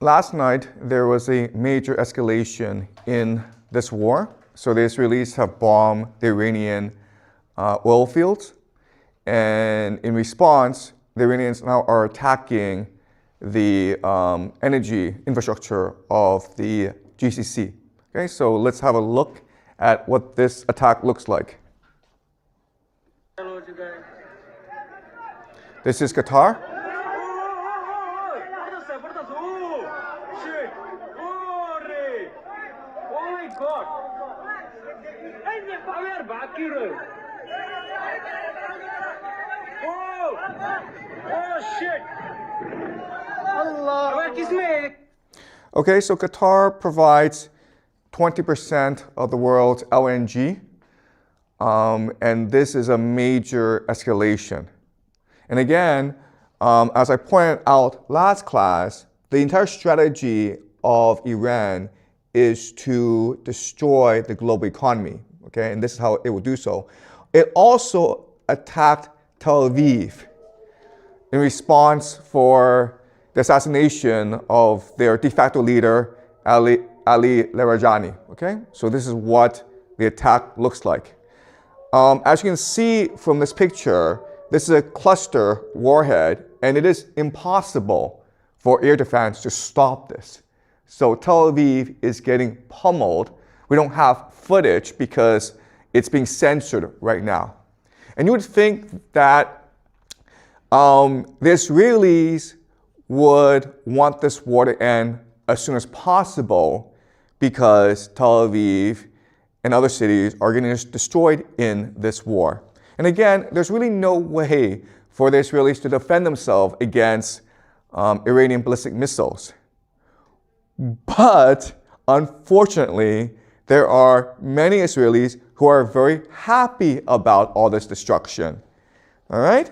last night there was a major escalation in this war. So the Israelis have bombed the Iranian oil fields. And in response, the Iranians now are attacking the energy infrastructure of the GCC. Okay, so let's have a look at what this attack looks like. This is Qatar. Okay, so Qatar provides 20% of the world's LNG, and this is a major escalation. And again, as I pointed out last class, the entire strategy of Iran is to destroy the global economy, okay? And this is how it will do so. It also attacked Tel Aviv in response for the assassination of their de facto leader, Ali Larijani, okay? So this is what the attack looks like. As you can see from this picture, this is a cluster warhead, and it is impossible for air defense to stop this. So Tel Aviv is getting pummeled. We don't have footage because it's being censored right now. And you would think that the Israelis would want this war to end as soon as possible because Tel Aviv and other cities are getting destroyed in this war. And again, there's really no way for the Israelis to defend themselves against Iranian ballistic missiles. But unfortunately, there are many Israelis who are very happy about all this destruction. All right?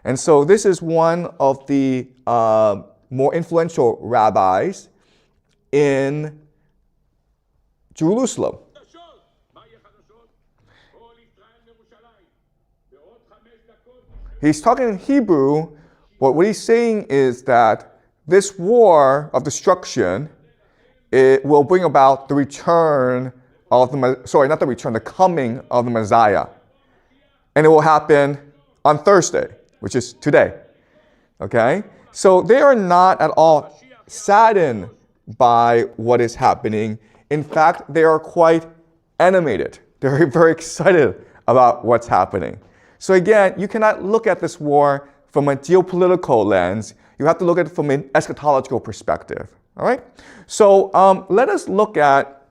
And so this is one of the more influential rabbis in Jerusalem. He's talking in Hebrew, but what he's saying is that this war of destruction, it will bring about the return of the coming of the Messiah. And it will happen on Thursday, which is today. Okay? So they are not at all saddened by what is happening. In fact, they are quite animated. They're very excited about what's happening. So again, you cannot look at this war from a geopolitical lens. You have to look at it from an eschatological perspective. All right? So let us look at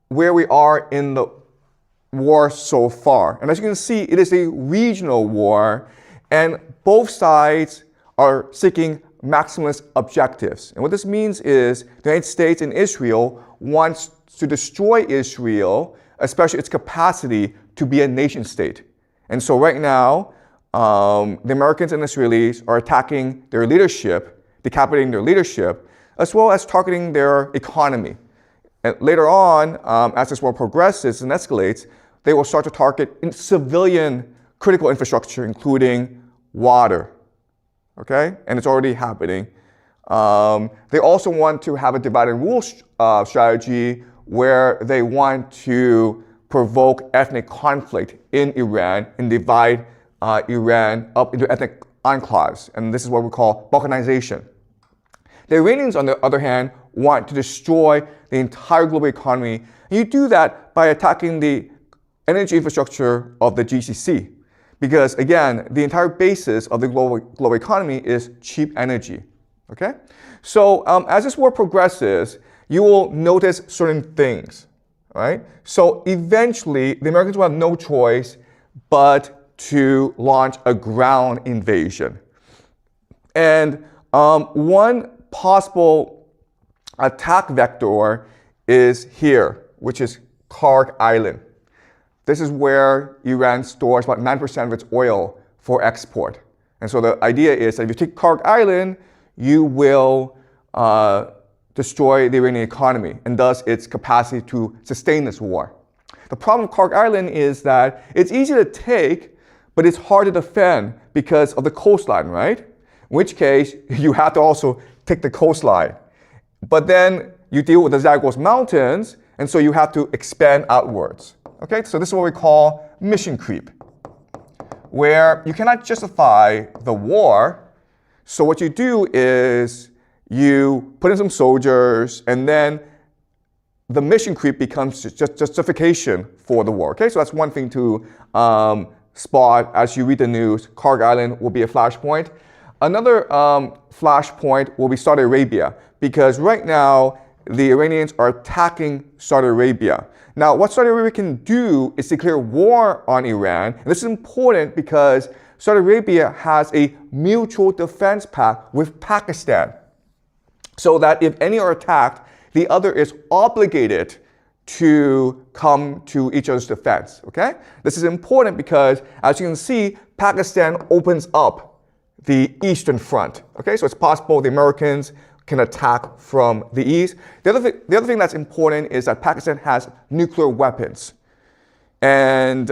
where we are in the war so far. And as you can see, it is a regional war, and both sides are seeking maximalist objectives. And what this means is the United States and Israel wants to destroy Israel, especially its capacity to be a nation state. And so right now, the Americans and Israelis are attacking their leadership, decapitating their leadership, as well as targeting their economy. And later on, as this war progresses and escalates, they will start to target civilian critical infrastructure, including water. Okay? And it's already happening. They also want to have a divide and rule strategy where they want to provoke ethnic conflict in Iran and divide Iran up into ethnic enclaves. And this is what we call balkanization. The Iranians, on the other hand, want to destroy the entire global economy. And you do that by attacking the energy infrastructure of the GCC. Because again, the entire basis of the global economy is cheap energy. Okay? So as this war progresses, you will notice certain things. Right? So eventually, the Americans will have no choice but to launch a ground invasion. And one possible attack vector is here, which is Karg Island. This is where Iran stores about 9% of its oil for export. And so the idea is that if you take Karg Island, you will destroy the Iranian economy and thus its capacity to sustain this war. The problem with Karg Island is that it's easy to take, but it's hard to defend because of the coastline, right? In which case, you have to also take the coastline. But then you deal with the Zagros Mountains, and so you have to expand outwards. Okay, so this is what we call mission creep, where you cannot justify the war. So what you do is you put in some soldiers, and then the mission creep becomes just justification for the war. Okay, so that's one thing to spot as you read the news. Karg Island will be a flashpoint. Another flashpoint will be Saudi Arabia, because right now the Iranians are attacking Saudi Arabia. Now, what Saudi Arabia can do is declare war on Iran. And this is important because Saudi Arabia has a mutual defense pact with Pakistan, so that if any are attacked, the other is obligated to come to each other's defense. Okay? This is important because, as you can see, Pakistan opens up the eastern front. Okay? So it's possible the Americans can attack from the east. The other thing that's important is that Pakistan has nuclear weapons. And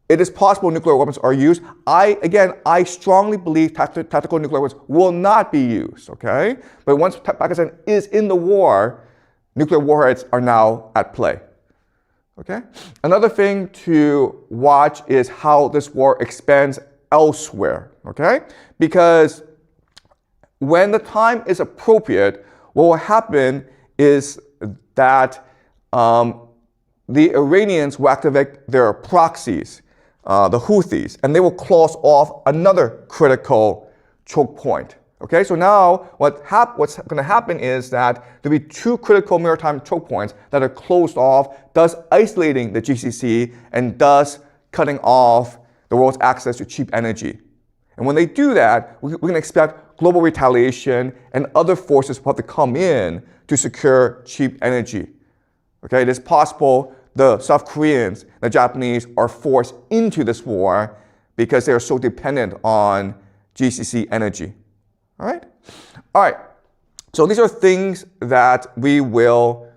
it is possible nuclear weapons are used. I strongly believe tactical nuclear weapons will not be used, okay? But once Pakistan is in the war, nuclear warheads are now at play, okay? Another thing to watch is how this war expands elsewhere, okay? Because when the time is appropriate, what will happen is that the Iranians will activate their proxies, the Houthis, and they will close off another critical choke point. Okay, so now what's going to happen is that there'll be two critical maritime choke points that are closed off, thus isolating the GCC and thus cutting off the world's access to cheap energy. And when they do that, we can expect global retaliation and other forces will have to come in to secure cheap energy. Okay, it is possible the South Koreans, the Japanese are forced into this war because they are so dependent on GCC energy. All right? All right. So these are things that we will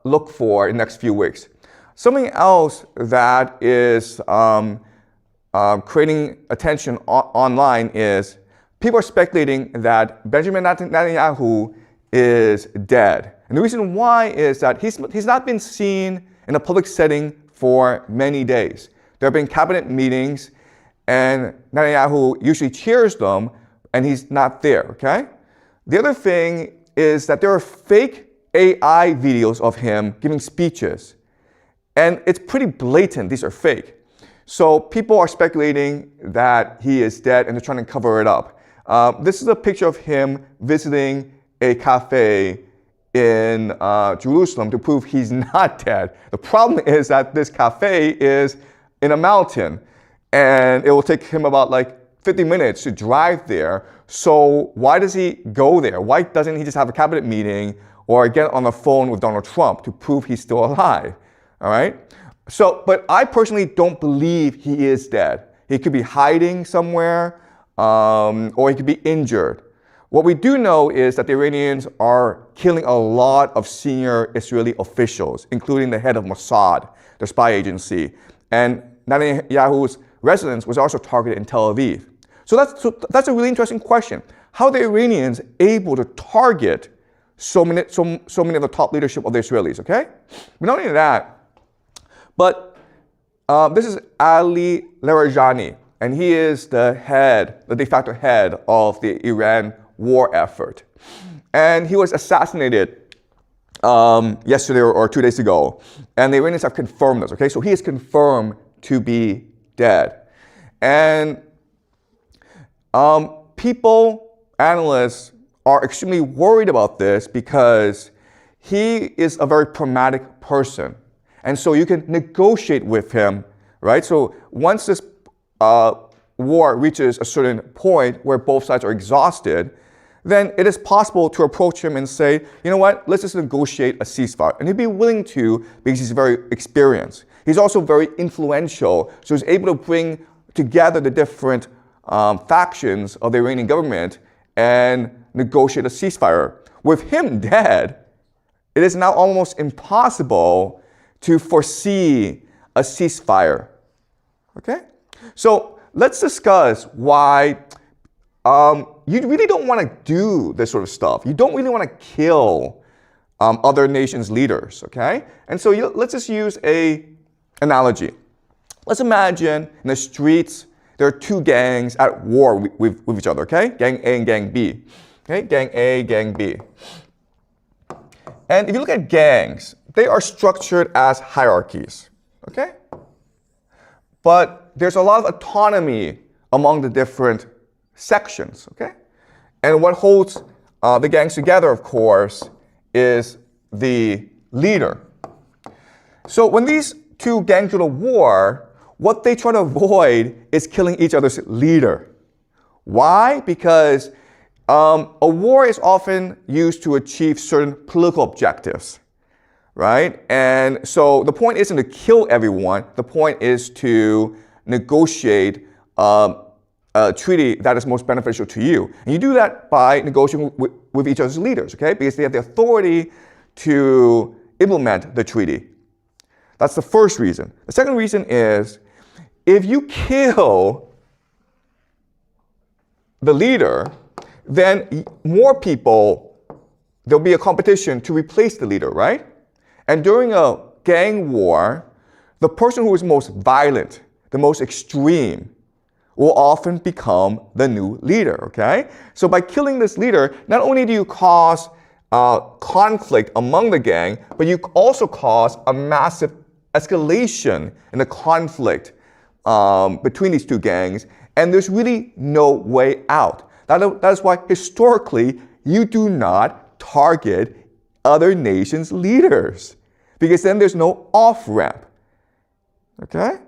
look for in the next few weeks. Something else that is creating attention online is people are speculating that Benjamin Netanyahu is dead. And the reason why is that he's not been seen in a public setting for many days. There have been cabinet meetings, and Netanyahu usually chairs them, and he's not there, okay? The other thing is that there are fake AI videos of him giving speeches, and it's pretty blatant these are fake. So people are speculating that he is dead, and they're trying to cover it up. This is a picture of him visiting a cafe in Jerusalem to prove he's not dead. The problem is that this cafe is in a mountain, and it will take him about like 50 minutes to drive there. So why does he go there? Why doesn't he just have a cabinet meeting or get on the phone with Donald Trump to prove he's still alive? All right? So, but I personally don't believe he is dead. He could be hiding somewhere, or he could be injured. What we do know is that the Iranians are killing a lot of senior Israeli officials, including the head of Mossad, the spy agency. And Netanyahu's residence was also targeted in Tel Aviv. So that's a really interesting question. How are the Iranians able to target so many of the top leadership of the Israelis, okay? But not only that, but this is Ali Larijani, and he is the de facto head of the Iran war effort. And he was assassinated yesterday or 2 days ago. And the Iranians have confirmed this, okay? So he is confirmed to be dead. And analysts are extremely worried about this because he is a very pragmatic person. And so you can negotiate with him, right? So once this war reaches a certain point where both sides are exhausted, then it is possible to approach him and say, you know what, let's just negotiate a ceasefire. And he'd be willing to because he's very experienced. He's also very influential, so he's able to bring together the different factions of the Iranian government and negotiate a ceasefire. With him dead, it is now almost impossible to foresee a ceasefire. Okay? So let's discuss why you really don't want to do this sort of stuff. You don't really want to kill other nations' leaders, okay? And so let's just use an analogy. Let's imagine in the streets, there are two gangs at war with each other, okay? Gang A and Gang B. Okay, Gang A, Gang B. And if you look at gangs, they are structured as hierarchies, okay? But there's a lot of autonomy among the different sections, okay? And what holds the gangs together, of course, is the leader. So when these two gangs go to war, what they try to avoid is killing each other's leader. Why? Because a war is often used to achieve certain political objectives, right? And so the point isn't to kill everyone. The point is to negotiate a treaty that is most beneficial to you. And you do that by negotiating with each other's leaders, okay? Because they have the authority to implement the treaty. That's the first reason. The second reason is if you kill the leader, then more people, there'll be a competition to replace the leader, right? And during a gang war, the person who is most violent, the most extreme, will often become the new leader, okay? So by killing this leader, not only do you cause conflict among the gang, but you also cause a massive escalation in the conflict between these two gangs, and there's really no way out. That is why historically you do not target other nations' leaders, because then there's no off-ramp. Okay?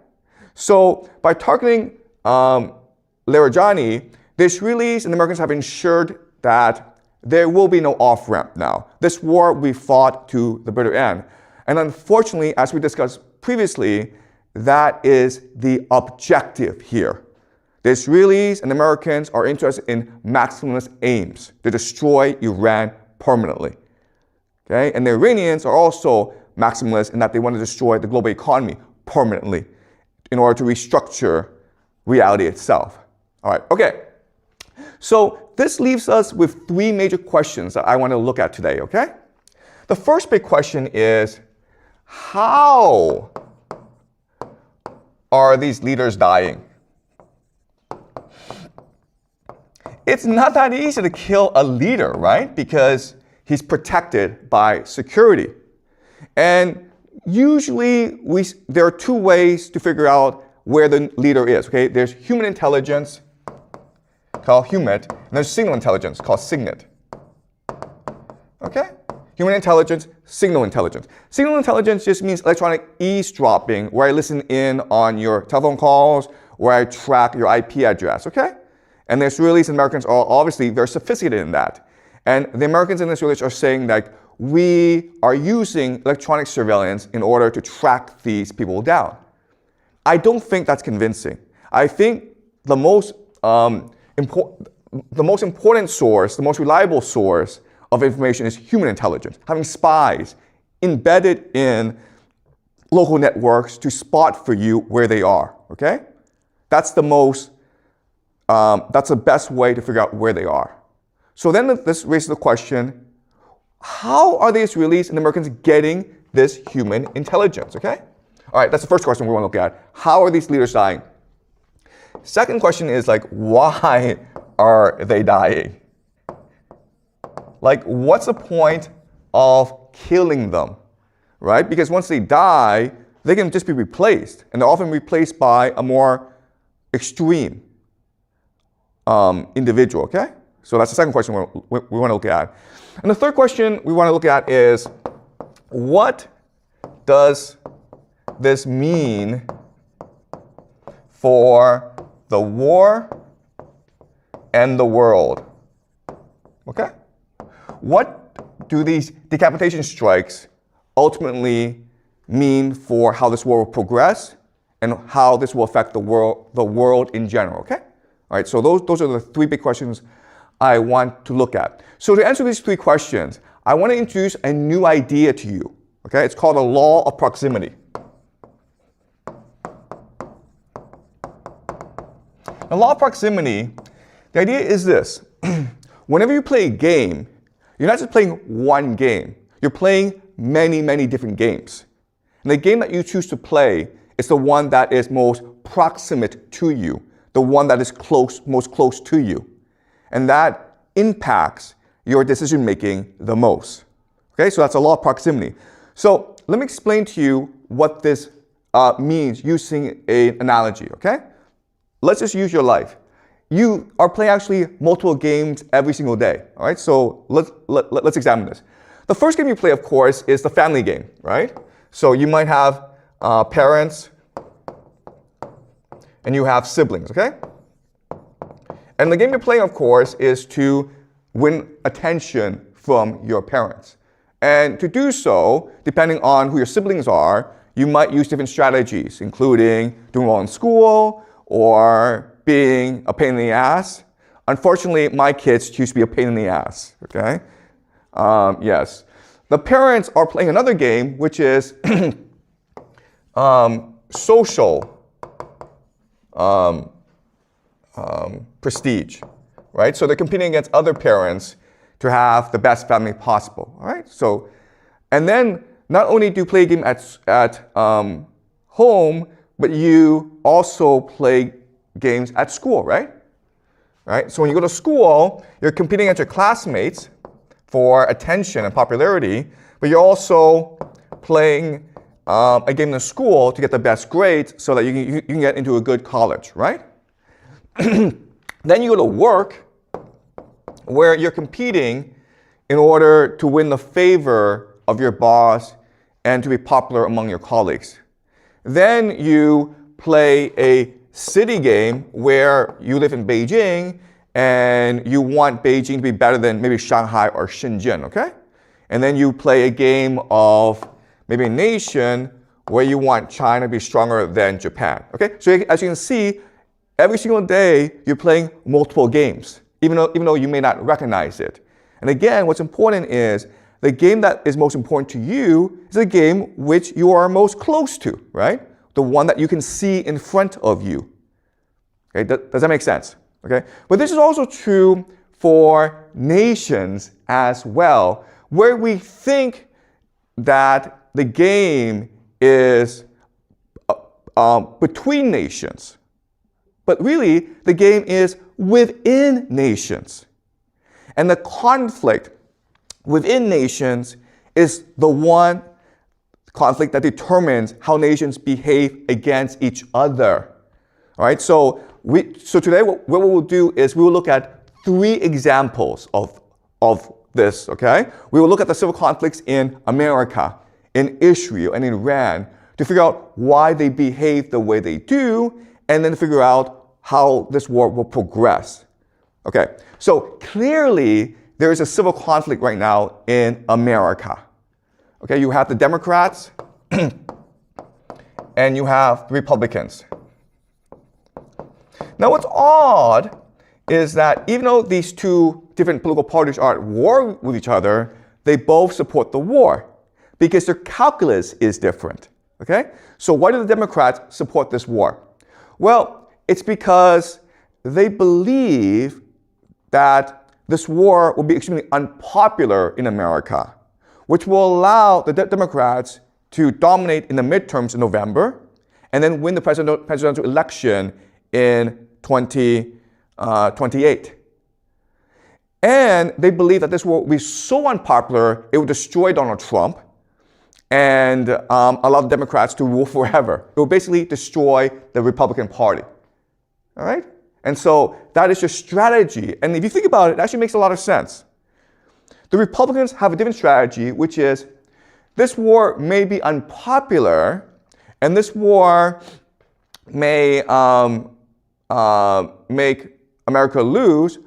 So by targeting Larijani, the Israelis and the Americans have ensured that there will be no off-ramp now. This war we fought to the bitter end. And unfortunately, as we discussed previously, that is the objective here. The Israelis and the Americans are interested in maximalist aims to destroy Iran permanently. Okay? And the Iranians are also maximalists in that they want to destroy the global economy permanently in order to restructure reality itself. All right, okay. So this leaves us with three major questions that I want to look at today, okay? The first big question is, how are these leaders dying? It's not that easy to kill a leader, right? Because he's protected by security. And usually there are two ways to figure out where the leader is, okay? There's human intelligence, called HUMINT, and there's signal intelligence, called SIGINT. Okay? Human intelligence, signal intelligence. Signal intelligence just means electronic eavesdropping, where I listen in on your telephone calls, where I track your IP address, okay? And the Israelis and Americans are obviously very sophisticated in that. And the Americans and the Israelis are saying that we are using electronic surveillance in order to track these people down. I don't think that's convincing. I think the most important source, the most reliable source of information is human intelligence, having spies embedded in local networks to spot for you where they are, okay? That's the best way to figure out where they are. So then this raises the question, how are the Israelis and the Americans getting this human intelligence, okay? All right, that's the first question we want to look at. How are these leaders dying? Second question is like, why are they dying? Like, what's the point of killing them, right? Because once they die, they can just be replaced, and they're often replaced by a more extreme individual, okay? So that's the second question we want to look at. And the third question we want to look at is, what does this mean for the war and the world? Okay? What do these decapitation strikes ultimately mean for how this war will progress and how this will affect the world in general, okay? All right, so those are the three big questions I want to look at. So to answer these three questions, I want to introduce a new idea to you, okay? It's called the law of proximity. The law of proximity, the idea is this. Whenever you play a game, you're not just playing one game. You're playing many, many different games. And the game that you choose to play is the one that is most proximate to you, the one that is most close to you. And that impacts your decision making the most. Okay, so that's a law of proximity. So let me explain to you what this means using an analogy, okay? Let's just use your life. You are playing actually multiple games every single day, all right? So let's examine this. The first game you play, of course, is the family game, right? So you might have parents and you have siblings, okay? And the game you're playing, of course, is to win attention from your parents. And to do so, depending on who your siblings are, you might use different strategies, including doing well in school or being a pain in the ass. Unfortunately, my kids choose to be a pain in the ass, okay? Yes. The parents are playing another game, which is social prestige, right? So they're competing against other parents to have the best family possible, all right? So, and then not only do you play a game at home, but you also play games at school, right? Right? So when you go to school, you're competing against your classmates for attention and popularity, but you're also playing a game in the school to get the best grades so that you can get into a good college, right? Then you go to work, where you're competing in order to win the favor of your boss and to be popular among your colleagues. Then you play a city game where you live in Beijing and you want Beijing to be better than maybe Shanghai or Shenzhen, okay? And then you play a game of maybe a nation where you want China to be stronger than Japan, okay? So as you can see, every single day you're playing multiple games, even though you may not recognize it. And again, what's important is the game that is most important to you is the game which you are most close to, right? The one that you can see in front of you. Okay, does that make sense? Okay, but this is also true for nations as well, where we think that the game is between nations. But really, the game is within nations. And the conflict within nations is the one conflict that determines how nations behave against each other. All right, so today what we will do is we will look at 3 examples of this, okay? We will look at the civil conflicts in America, in Israel, and in Iran to figure out why they behave the way they do, and then figure out how this war will progress. Okay, so clearly there is a civil conflict right now in America. Okay, you have the Democrats and you have the Republicans. Now what's odd is that even though these 2 different political parties are at war with each other, they both support the war because their calculus is different. Okay, so why do the Democrats support this war? Well, it's because they believe that this war will be extremely unpopular in America, which will allow the Democrats to dominate in the midterms in November and then win the presidential election in 2028. And they believe that this war will be so unpopular, it will destroy Donald Trump and allow the Democrats to rule forever. It will basically destroy the Republican Party. All right? And so that is your strategy. And if you think about it, it actually makes a lot of sense. The Republicans have a different strategy, which is this war may be unpopular, and this war may make America lose,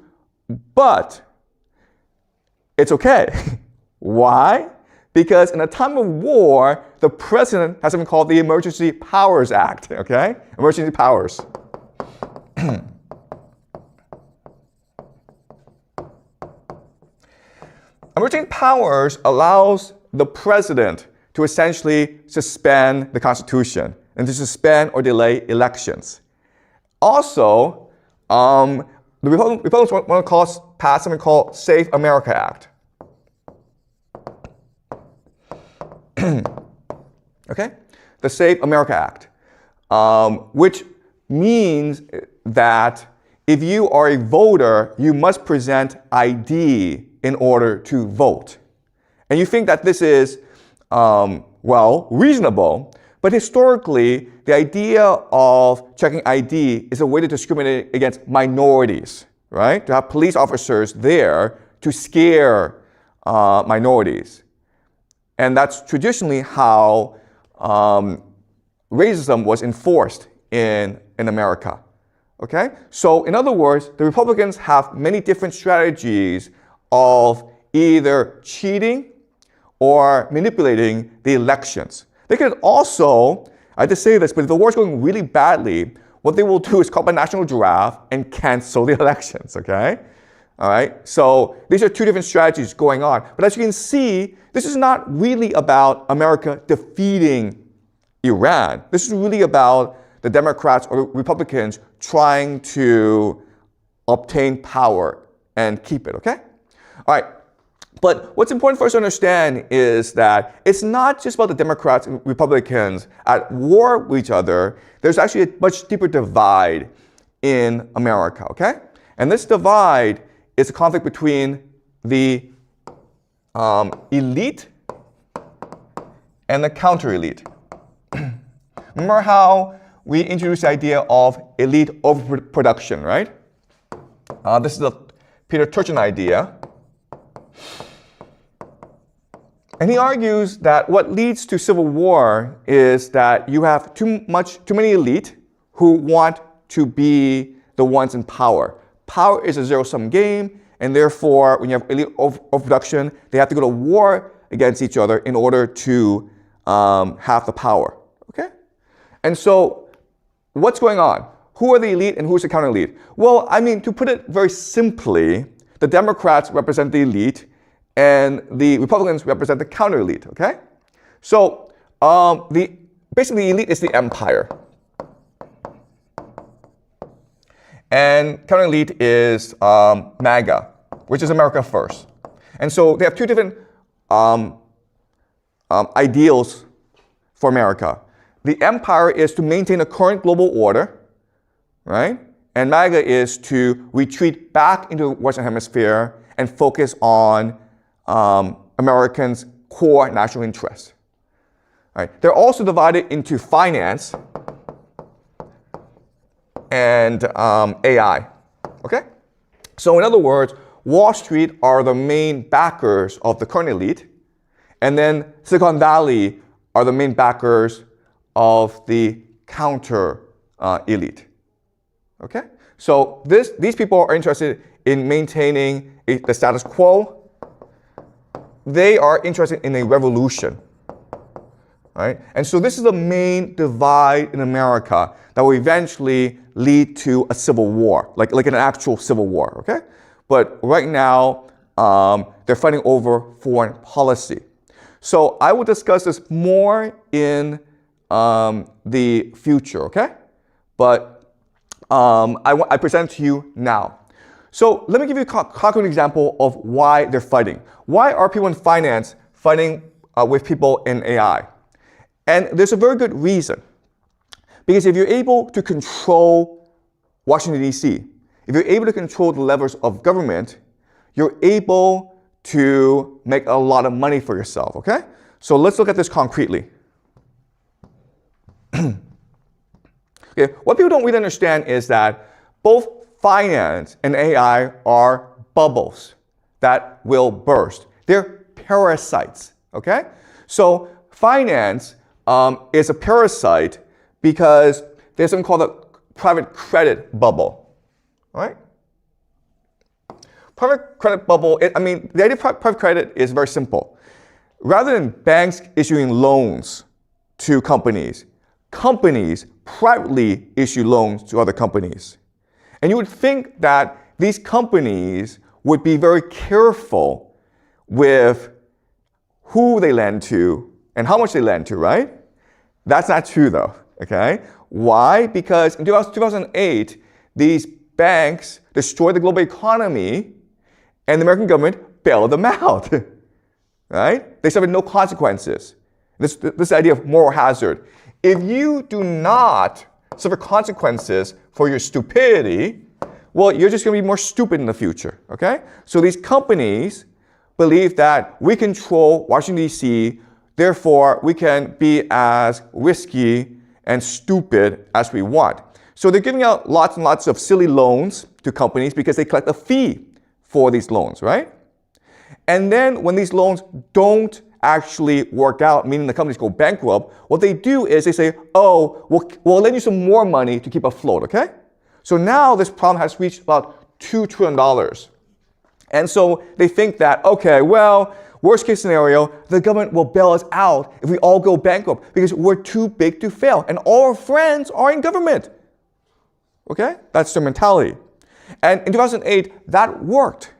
but it's okay. Why? Because in a time of war, the president has something called the Emergency Powers Act, okay? Emergency powers. Emergency powers allows the president to essentially suspend the Constitution and to suspend or delay elections. Also, The Republicans want to pass something called Safe America Act. Okay? The Safe America Act, which means that if you are a voter, you must present ID in order to vote. And you think that this is, well, reasonable, but historically, the idea of checking ID is a way to discriminate against minorities, right? To have police officers there to scare minorities. And that's traditionally how racism was enforced in America. Okay? So in other words, the Republicans have many different strategies of either cheating or manipulating the elections. They could also, I have to say this, but if the war's going really badly, what they will do is call a national draft and cancel the elections, okay? All right? So these are two different strategies going on. But as you can see, this is not really about America defeating Iran. This is really about the Democrats or Republicans trying to obtain power and keep it, okay? All right. But what's important for us to understand is that it's not just about the Democrats and Republicans at war with each other. There's actually a much deeper divide in America, okay? And this divide is a conflict between the elite and the counter-elite. Remember how we introduced the idea of elite overproduction, right? This is the Peter Turchin idea. And he argues that what leads to civil war is that you have too many elite who want to be the ones in power. Power is a zero-sum game, and therefore, when you have elite overproduction, they have to go to war against each other in order to have the power. Okay? And so, what's going on? Who are the elite and who's the counter-elite? Well, I mean, to put it very simply, the Democrats represent the elite, and the Republicans represent the counter-elite, okay? So, basically the elite is the empire. And counter-elite is MAGA, which is America First. And so they have two different ideals for America. The empire is to maintain the current global order, right? And MAGA is to retreat back into the Western Hemisphere and focus on Americans' core national interests. Right. They're also divided into finance and AI. Okay? So in other words, Wall Street are the main backers of the current elite, and then Silicon Valley are the main backers of the counter elite. Okay? So these people are interested in maintaining the status quo. They are interested in a revolution, right? And so this is the main divide in America that will eventually lead to a civil war, like an actual civil war, okay? But right now, they're fighting over foreign policy. So I will discuss this more in the future, okay? But I present to you now. So let me give you a concrete example of why they're fighting. Why are people in finance fighting with people in AI? And there's a very good reason. Because if you're able to control Washington, D.C., if you're able to control the levers of government, you're able to make a lot of money for yourself, okay? So let's look at this concretely. Okay, what people don't really understand is that both finance and AI are bubbles that will burst. They're parasites, okay? So finance is a parasite because there's something called a private credit bubble, right? Private credit bubble, the idea of private credit is very simple. Rather than banks issuing loans to companies, companies privately issue loans to other companies. And you would think that these companies would be very careful with who they lend to and how much they lend to, right? That's not true though, okay? Why? Because in 2008, these banks destroy the global economy, and the American government bailed them out. Right? They suffered no consequences. This idea of moral hazard. If you do not suffer consequences for your stupidity, well, you're just going to be more stupid in the future. Okay? So these companies believe that we control Washington, D.C., therefore we can be as risky and stupid as we want. So they're giving out lots and lots of silly loans to companies because they collect a fee for these loans, right? And then when these loans don't actually work out, meaning the companies go bankrupt, what they do is they say, oh, we'll lend you some more money to keep afloat, okay? So now this problem has reached about $2 trillion. And so they think that, okay, well, worst case scenario, the government will bail us out if we all go bankrupt because we're too big to fail. And all our friends are in government. Okay? That's their mentality. And in 2008, that worked.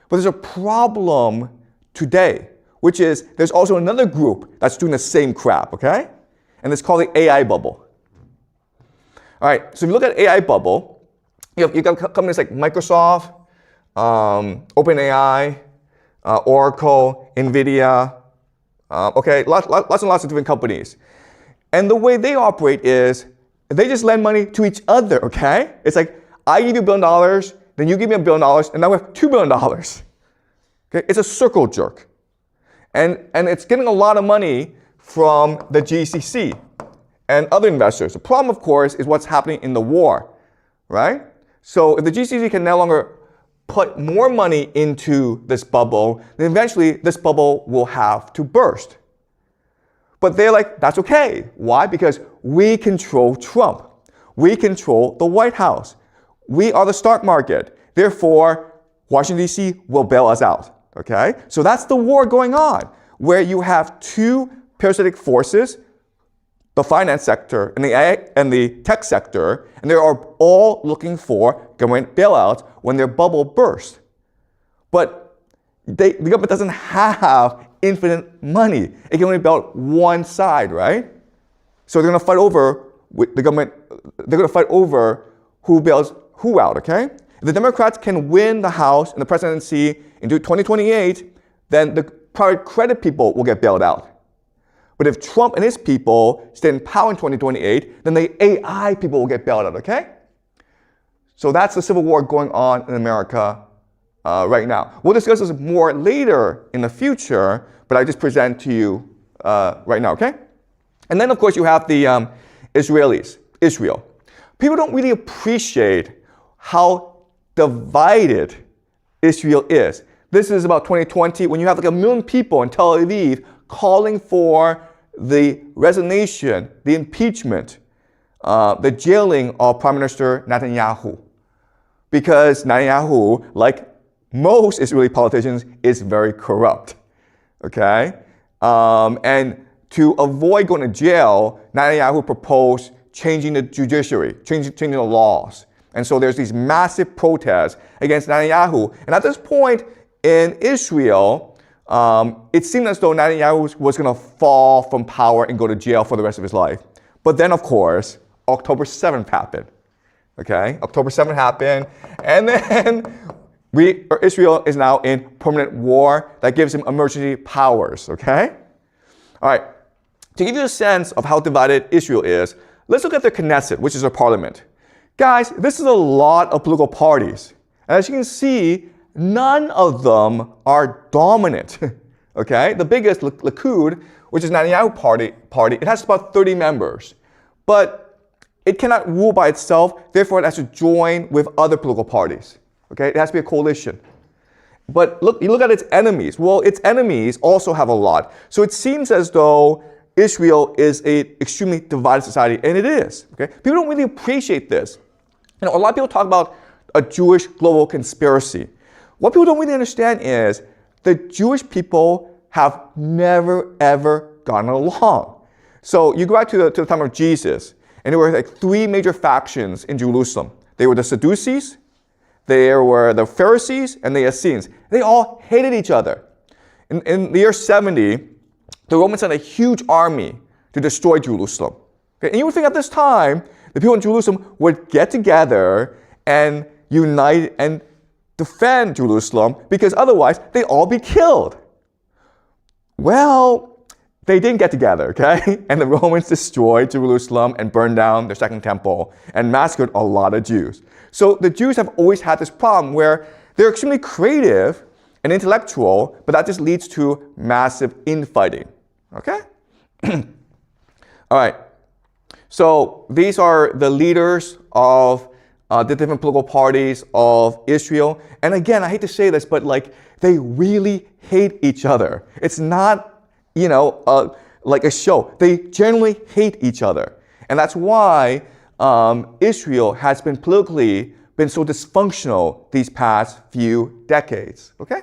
But there's a problem today, which is there's also another group that's doing the same crap, okay? And it's called the AI bubble. All right, so if you look at AI bubble, you've got companies like Microsoft, OpenAI, Oracle, NVIDIA, okay, lots and lots of different companies. And the way they operate is they just lend money to each other, okay? It's like, I give you $1 billion, then you give me $1 billion, and now we have $2 billion. Okay? It's a circle jerk. And it's getting a lot of money from the GCC and other investors. The problem, of course, is what's happening in the war, right? So if the GCC can no longer put more money into this bubble, then eventually this bubble will have to burst. But they're like, that's okay. Why? Because we control Trump. We control the White House. We are the stock market. Therefore, Washington, D.C. will bail us out. Okay? So that's the war going on, where you have two parasitic forces, the finance sector and the tech sector, and they are all looking for government bailouts when their bubble bursts. But the government doesn't have infinite money. It can only bail out one side, right? So they're going to fight over with the government. They're going to fight over who bails who out, okay? If the Democrats can win the House and the presidency into 2028, then the private credit people will get bailed out. But if Trump and his people stay in power in 2028, then the AI people will get bailed out, okay? So that's the civil war going on in America right now. We'll discuss this more later in the future, but I just present to you right now, okay? And then, of course, you have the Israelis, Israel. People don't really appreciate how divided Israel is. This is about 2020 when you have like 1 million people in Tel Aviv calling for the resignation, the impeachment, the jailing of Prime Minister Netanyahu. Because Netanyahu, like most Israeli politicians, is very corrupt. Okay? And to avoid going to jail, Netanyahu proposed changing the judiciary, changing the laws. And so there's these massive protests against Netanyahu. And at this point in Israel, it seemed as though Netanyahu was going to fall from power and go to jail for the rest of his life. But then, of course, October 7th happened. Okay? October 7th happened. And then Israel is now in permanent war that gives him emergency powers. Okay? All right. To give you a sense of how divided Israel is, let's look at the Knesset, which is their parliament. Guys, this is a lot of political parties. And as you can see, none of them are dominant. Okay? The biggest, Likud, which is Netanyahu party, it has about 30 members. But it cannot rule by itself, therefore it has to join with other political parties. Okay? It has to be a coalition. But you look at its enemies. Well, its enemies also have a lot. So it seems as though Israel is an extremely divided society, and it is. Okay? People don't really appreciate this. You know, a lot of people talk about a Jewish global conspiracy. What people don't really understand is the Jewish people have never, ever gotten along. So you go back to the time of Jesus, and there were like 3 major factions in Jerusalem. They were the Sadducees, there were the Pharisees, and the Essenes. They all hated each other. In the year 70, the Romans sent a huge army to destroy Jerusalem. Okay? And you would think at this time, the people in Jerusalem would get together and unite and defend Jerusalem, because otherwise they'd all be killed. Well, they didn't get together, okay? And the Romans destroyed Jerusalem and burned down their second temple and massacred a lot of Jews. So the Jews have always had this problem where they're extremely creative and intellectual, but that just leads to massive infighting, okay? All right, so these are the leaders of the different political parties of Israel. And again, I hate to say this, but like they really hate each other. It's not, like a show. They generally hate each other. And that's why Israel has been politically been so dysfunctional these past few decades, okay?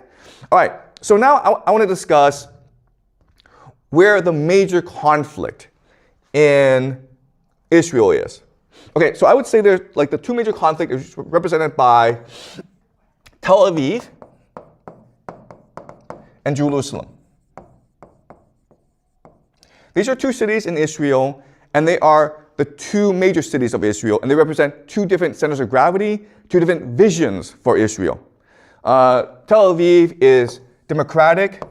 All right, so now I want to discuss where the major conflict in Israel is. Okay, so I would say there's like the two major conflicts is represented by Tel Aviv and Jerusalem. These are two cities in Israel, and they are the two major cities of Israel, and they represent two different centers of gravity, two different visions for Israel. Tel Aviv is democratic.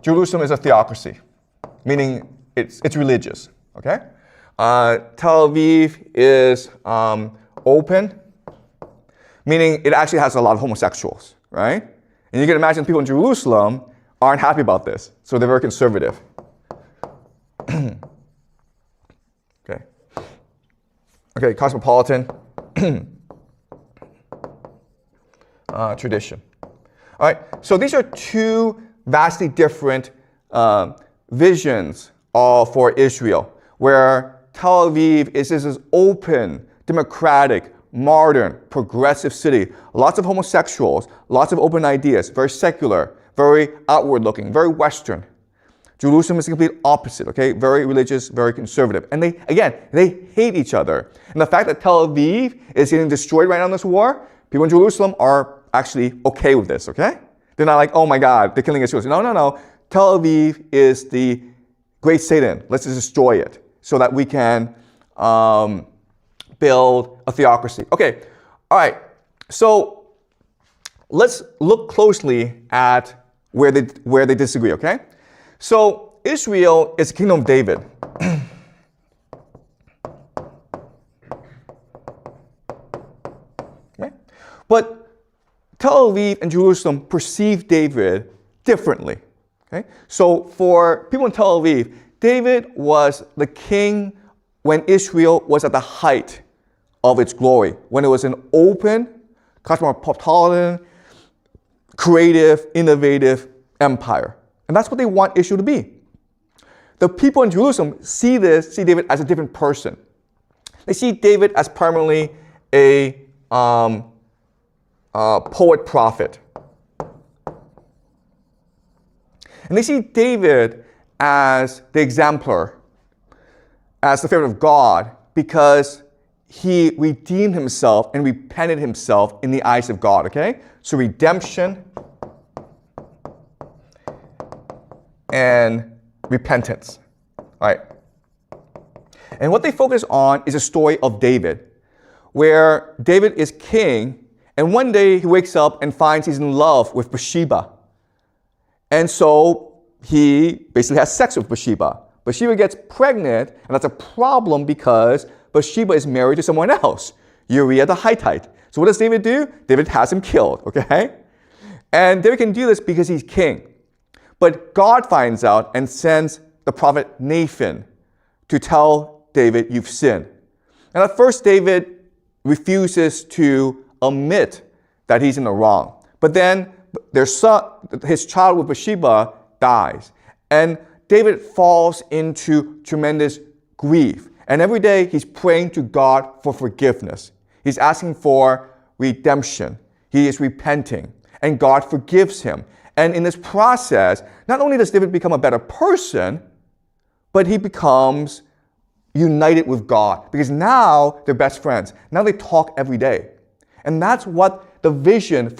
Jerusalem is a theocracy, meaning it's religious. Okay? Tel Aviv is open, meaning it actually has a lot of homosexuals, right? And you can imagine people in Jerusalem aren't happy about this, so they're very conservative. Okay, cosmopolitan tradition. All right, so these are two vastly different visions for Israel, where Tel Aviv is this open, democratic, modern, progressive city. Lots of homosexuals, lots of open ideas, very secular, very outward-looking, very Western. Jerusalem is the complete opposite, okay? Very religious, very conservative. And they hate each other. And the fact that Tel Aviv is getting destroyed right now in this war, people in Jerusalem are actually okay with this, okay? They're not like, oh my God, they're killing Israel. No. Tel Aviv is the great Satan. Let's just destroy it so that we can build a theocracy. Okay, all right. So let's look closely at where they disagree, okay? So Israel is the kingdom of David. Okay? But Tel Aviv and Jerusalem perceive David differently. Okay? So for people in Tel Aviv, David was the king when Israel was at the height of its glory, when it was an open, cosmopolitan, creative, innovative empire. And that's what they want Israel to be. The people in Jerusalem see David as a different person. They see David as primarily a poet prophet. And they see David as the exemplar, as the favorite of God, because he redeemed himself and repented himself in the eyes of God, okay? So redemption and repentance, all right? And what they focus on is a story of David, where David is king, and one day he wakes up and finds he's in love with Bathsheba. And so he basically has sex with Bathsheba. Bathsheba gets pregnant, and that's a problem because Bathsheba is married to someone else, Uriah the Hittite. So what does David do? David has him killed, okay? And David can do this because he's king. But God finds out and sends the prophet Nathan to tell David, you've sinned. And at first, David refuses to admit that he's in the wrong. But then his child with Bathsheba dies. And David falls into tremendous grief. And every day, he's praying to God for forgiveness. He's asking for redemption. He is repenting. And God forgives him. And in this process, not only does David become a better person, but he becomes united with God. Because now they're best friends. Now they talk every day. And that's what the vision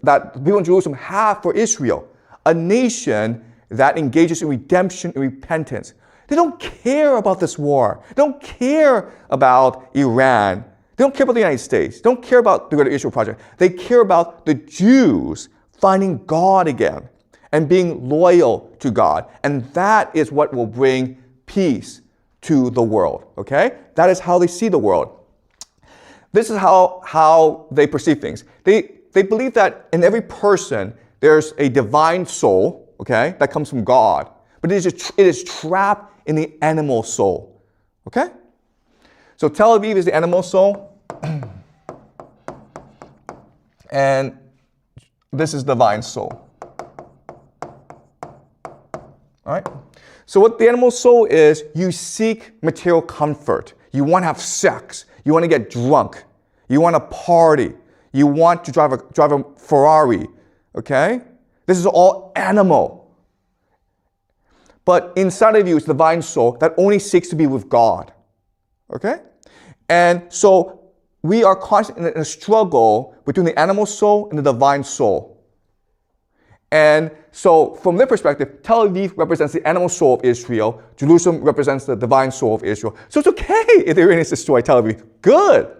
that people in Jerusalem have for Israel. A nation that engages in redemption and repentance. They don't care about this war. They don't care about Iran. They don't care about the United States. They don't care about the Greater Israel Project. They care about the Jews finding God again and being loyal to God. And that is what will bring peace to the world, okay? That is how they see the world. This is how they perceive things. They believe that in every person, there's a divine soul, okay, that comes from God. But it is trapped in the animal soul, okay? So Tel Aviv is the animal soul. And this is divine soul. All right? So what the animal soul is, you seek material comfort. You want to have sex. You want to get drunk. You want to party. You want to drive a Ferrari. Okay? This is all animal. But inside of you is the divine soul that only seeks to be with God. Okay? And so we are constantly in a struggle between the animal soul and the divine soul. And so from their perspective, Tel Aviv represents the animal soul of Israel. Jerusalem represents the divine soul of Israel. So it's okay if the Iranians destroy Tel Aviv. Good.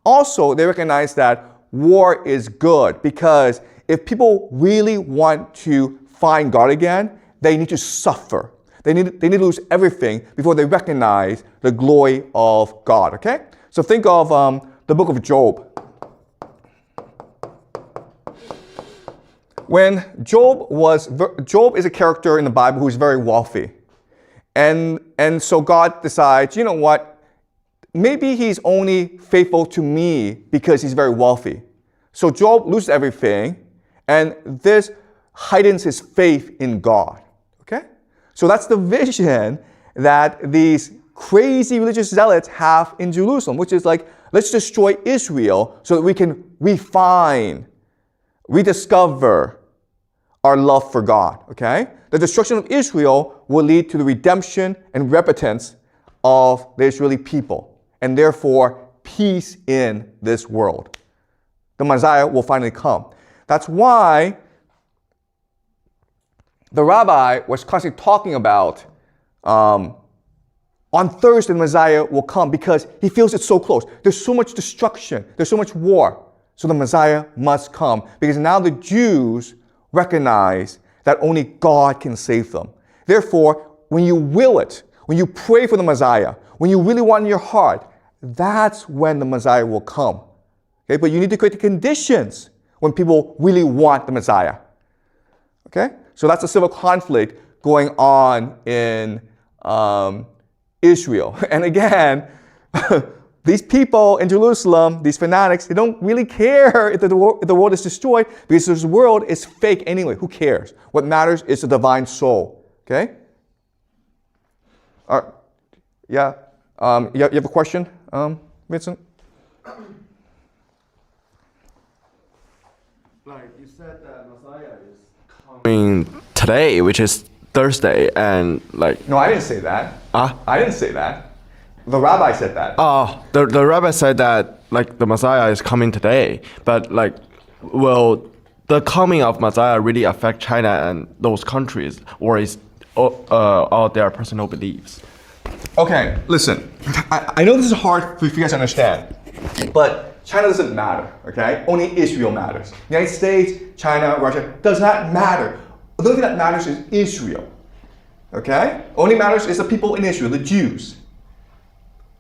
Also, they recognize that war is good because if people really want to find God again, they need to suffer. They need to lose everything before they recognize the glory of God, okay? So think of the book of Job. When Job is a character in the Bible who's very wealthy. And so God decides, you know what? Maybe he's only faithful to me because he's very wealthy. So Job loses everything, and this heightens his faith in God. Okay? So that's the vision that these crazy religious zealots have in Jerusalem, which is like, let's destroy Israel so that we can rediscover our love for God, okay? The destruction of Israel will lead to the redemption and repentance of the Israeli people, and therefore peace in this world. The Messiah will finally come. That's why the rabbi was constantly talking about on Thursday the Messiah will come because he feels it's so close. There's so much destruction. There's so much war. So the Messiah must come because now the Jews recognize that only God can save them. Therefore, when you will it, when you pray for the Messiah, when you really want in your heart, that's when the Messiah will come. Okay? But you need to create the conditions when people really want the Messiah. Okay? So that's a civil conflict going on in Israel. And again, these people in Jerusalem, these fanatics, they don't really care if the world is destroyed because this world is fake anyway. Who cares? What matters is the divine soul. Okay? Yeah. You have a question, Vincent? Like you said that Messiah is coming today, which is Thursday, and like... No, I didn't say that. I didn't say that. The rabbi said that. Oh, the rabbi said that like the Messiah is coming today, but like, will the coming of Messiah really affect China and those countries, or is all their personal beliefs? Okay, listen. I know this is hard for you guys to understand, but China doesn't matter. Okay, only Israel matters. The United States, China, Russia does not matter. The only thing that matters is Israel. Okay, only matters is the people in Israel, the Jews.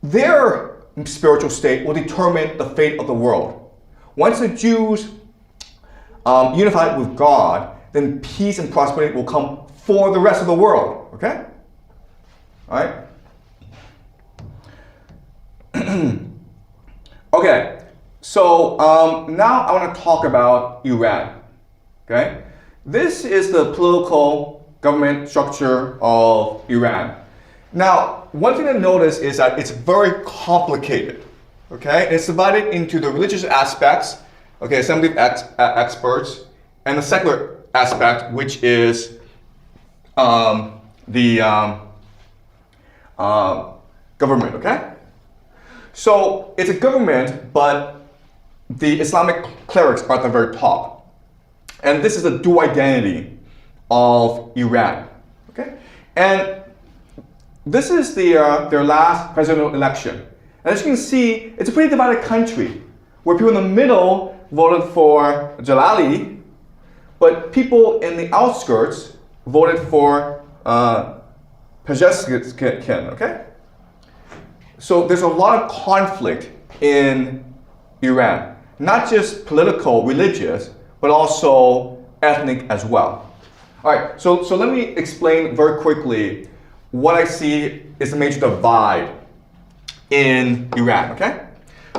Their spiritual state will determine the fate of the world. Once the Jews unify with God, then peace and prosperity will come for the rest of the world. Okay? All right? Okay, so now I want to talk about Iran. Okay? This is the political government structure of Iran. Now, one thing to notice is that it's very complicated, okay? It's divided into the religious aspects, okay, assembly of experts, and the secular aspect, which is the government, okay? So it's a government, but the Islamic clerics are at the very top. And this is the dual identity of Iran, okay? And this is their last presidential election. And as you can see, it's a pretty divided country, where people in the middle voted for Jalali, but people in the outskirts voted for Pezeshkian, okay? So there's a lot of conflict in Iran, not just political, religious, but also ethnic as well. All right, so let me explain very quickly what I see is the major divide in Iran, okay?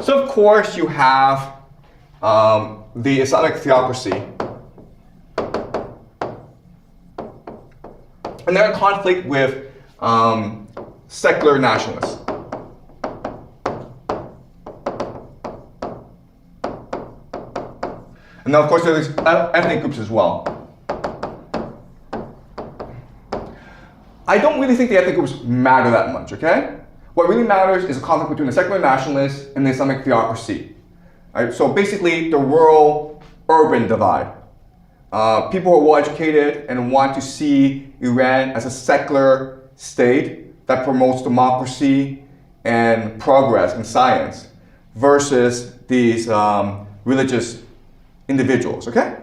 So of course you have the Islamic theocracy, and they're in conflict with secular nationalists. And now, of course, there's ethnic groups as well. I don't really think the ethnic groups matter that much, okay? What really matters is a conflict between the secular nationalists and the Islamic theocracy. Right? So basically, the rural-urban divide. People who are well-educated and want to see Iran as a secular state that promotes democracy and progress in science versus these religious individuals, okay?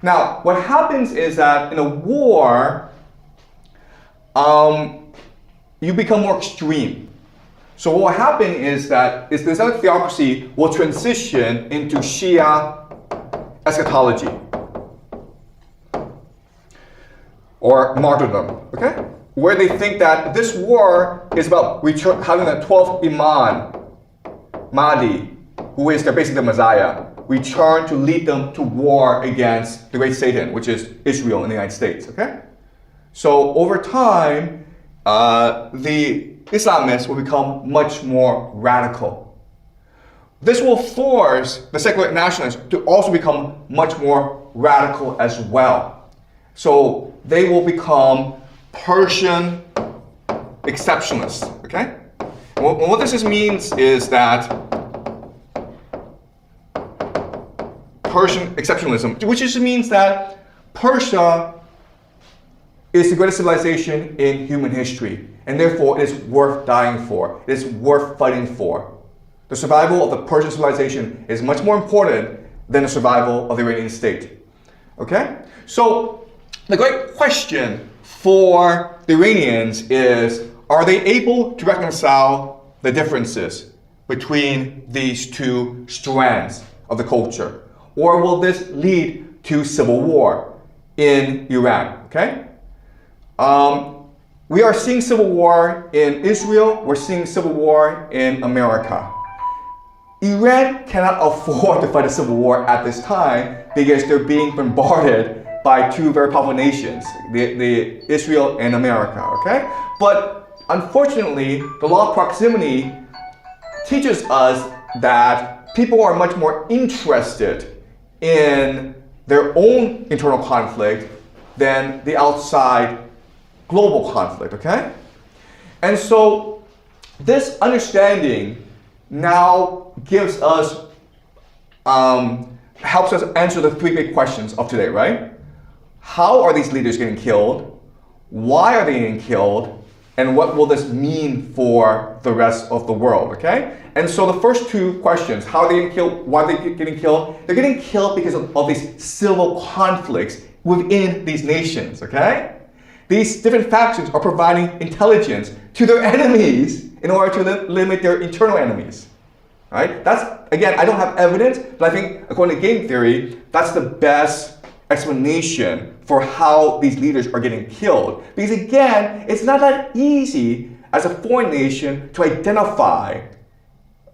Now, what happens is that in a war, you become more extreme. So what will happen is that the Islamic theocracy will transition into Shia eschatology or martyrdom, okay? Where they think that this war is about having the 12th Imam, Mahdi, who is basically the Messiah, return to lead them to war against the great Satan, which is Israel and the United States, okay? So over time, the Islamists will become much more radical. This will force the secular nationalists to also become much more radical as well. So they will become Persian exceptionalists, okay? And what this means is that Persian exceptionalism, which just means that Persia is the greatest civilization in human history, and therefore it is worth dying for. It is worth fighting for. The survival of the Persian civilization is much more important than the survival of the Iranian state. Okay? So the great question for the Iranians is, are they able to reconcile the differences between these two strands of the culture? Or will this lead to civil war in Iran, okay? We are seeing civil war in Israel, we're seeing civil war in America. Iran cannot afford to fight a civil war at this time because they're being bombarded by two very powerful nations, the Israel and America, okay? But unfortunately, the law of proximity teaches us that people are much more interested in their own internal conflict than the outside global conflict, okay? And so this understanding now gives us, helps us answer the three big questions of today, right? How are these leaders getting killed? Why are they getting killed? And what will this mean for the rest of the world, okay? And so the first two questions, how are they getting killed? Why are they getting killed? They're getting killed because of these civil conflicts within these nations, okay? These different factions are providing intelligence to their enemies in order to limit their internal enemies, right? That's, again, I don't have evidence, but I think according to game theory, that's the best explanation for how these leaders are getting killed. Because again, it's not that easy as a foreign nation to identify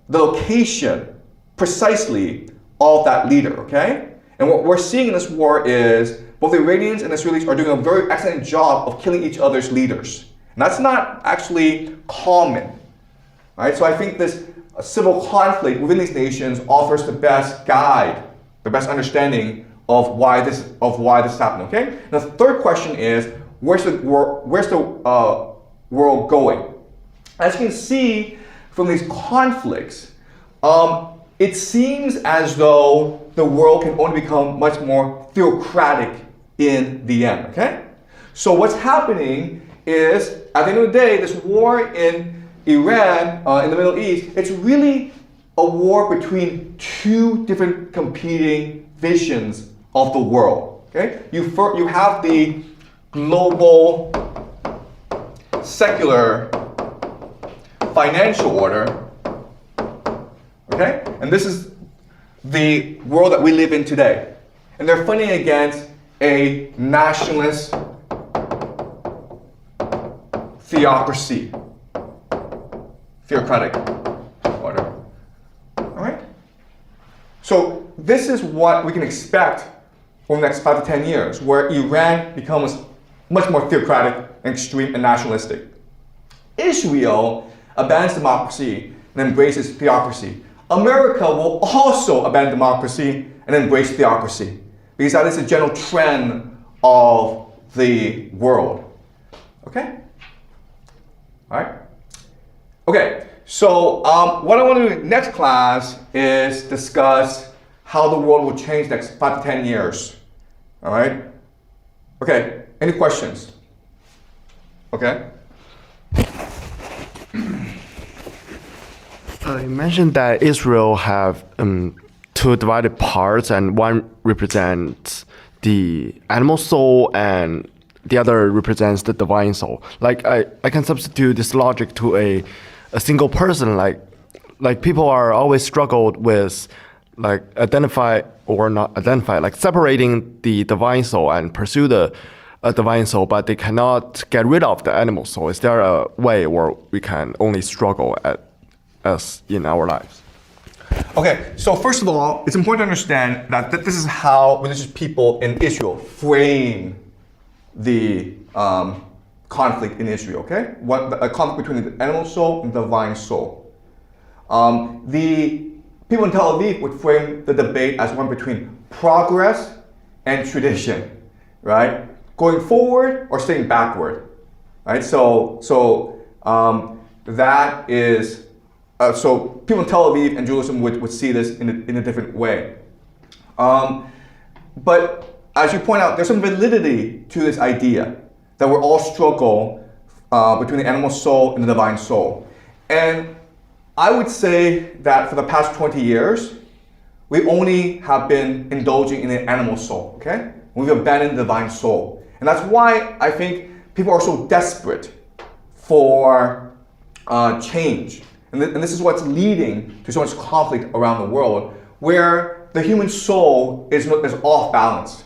the location precisely of that leader, okay? And what we're seeing in this war is both the Iranians and the Israelis are doing a very excellent job of killing each other's leaders. And that's not actually common, right? So I think this civil conflict within these nations offers the best guide, the best understanding of why this is happening, okay? Now, the third question is, where's the world going? As you can see from these conflicts, it seems as though the world can only become much more theocratic in the end, okay? So what's happening is, at the end of the day, this war in Iran, in the Middle East, it's really a war between two different competing visions of the world. Okay? You have the global secular financial order, okay? And this is the world that we live in today. And they're fighting against a nationalist theocracy, theocratic order. All right? So this is what we can expect over the next 5 to 10 years, where Iran becomes much more theocratic, and extreme, and nationalistic. Israel abandons democracy and embraces theocracy. America will also abandon democracy and embrace theocracy, because that is the general trend of the world. Okay? All right? Okay, so what I want to do in next class is discuss how the world will change next 5 to 10 years. All right? Okay, any questions? Okay? You mentioned that Israel have two divided parts, and one represents the animal soul and the other represents the divine soul. Like I can substitute this logic to a single person. Like people are always struggled with like identify or not identify, like separating the divine soul and pursue the divine soul, but they cannot get rid of the animal soul. Is there a way where we can only struggle as in our lives? Okay, so first of all, it's important to understand that this is how religious people in Israel frame the conflict in Israel, okay? A conflict between the animal soul and the divine soul. The people in Tel Aviv would frame the debate as one between progress and tradition, right? Going forward or staying backward, right? So that is, so people in Tel Aviv and Jerusalem would see this in a different way. But as you point out, there's some validity to this idea that we're all struggle between the animal soul and the divine soul. And I would say that for the past 20 years, we only have been indulging in the animal soul, okay? We've abandoned the divine soul. And that's why I think people are so desperate for change. And this is what's leading to so much conflict around the world, where the human soul is off balance,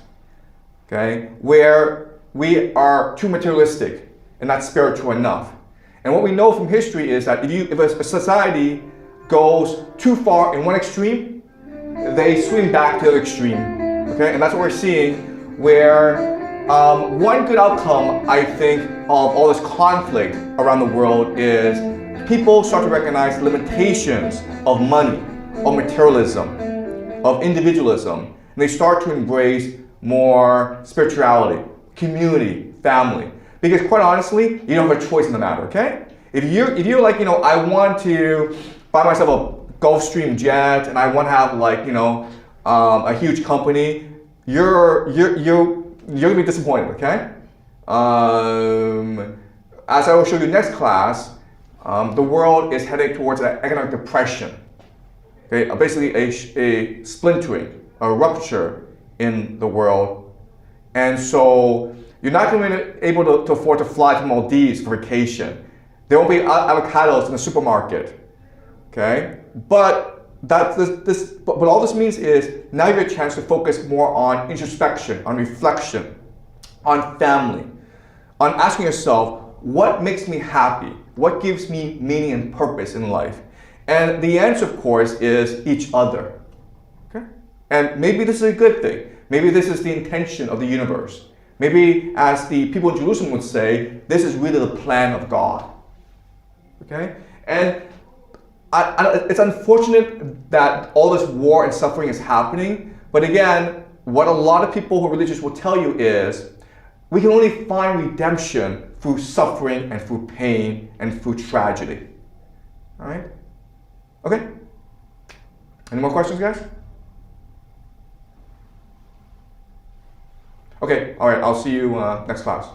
okay? Where we are too materialistic and not spiritual enough. And what we know from history is that if a society goes too far in one extreme, they swing back to the other extreme, okay? And that's what we're seeing, where one good outcome, I think, of all this conflict around the world is people start to recognize limitations of money, of materialism, of individualism, and they start to embrace more spirituality, community, family. Because quite honestly, you don't have a choice in the matter, okay? If you're like, I want to buy myself a Gulfstream jet and I want to have like, a huge company, you're gonna be disappointed, okay? As I will show you next class, the world is heading towards an economic depression. Okay, basically a splintering, a rupture in the world. And so you're not going to be able to afford to fly to Maldives for vacation. There won't be avocados in the supermarket. Okay, but all this means is now you have a chance to focus more on introspection, on reflection, on family, on asking yourself, what makes me happy? What gives me meaning and purpose in life? And the answer, of course, is each other. Okay? And maybe this is a good thing. Maybe this is the intention of the universe. Maybe, as the people in Jerusalem would say, this is really the plan of God. Okay? And it's unfortunate that all this war and suffering is happening. But again, what a lot of people who are religious will tell you is, we can only find redemption through suffering and through pain and through tragedy. All right? Okay? Any more questions, guys? Okay, all right, I'll see you next class.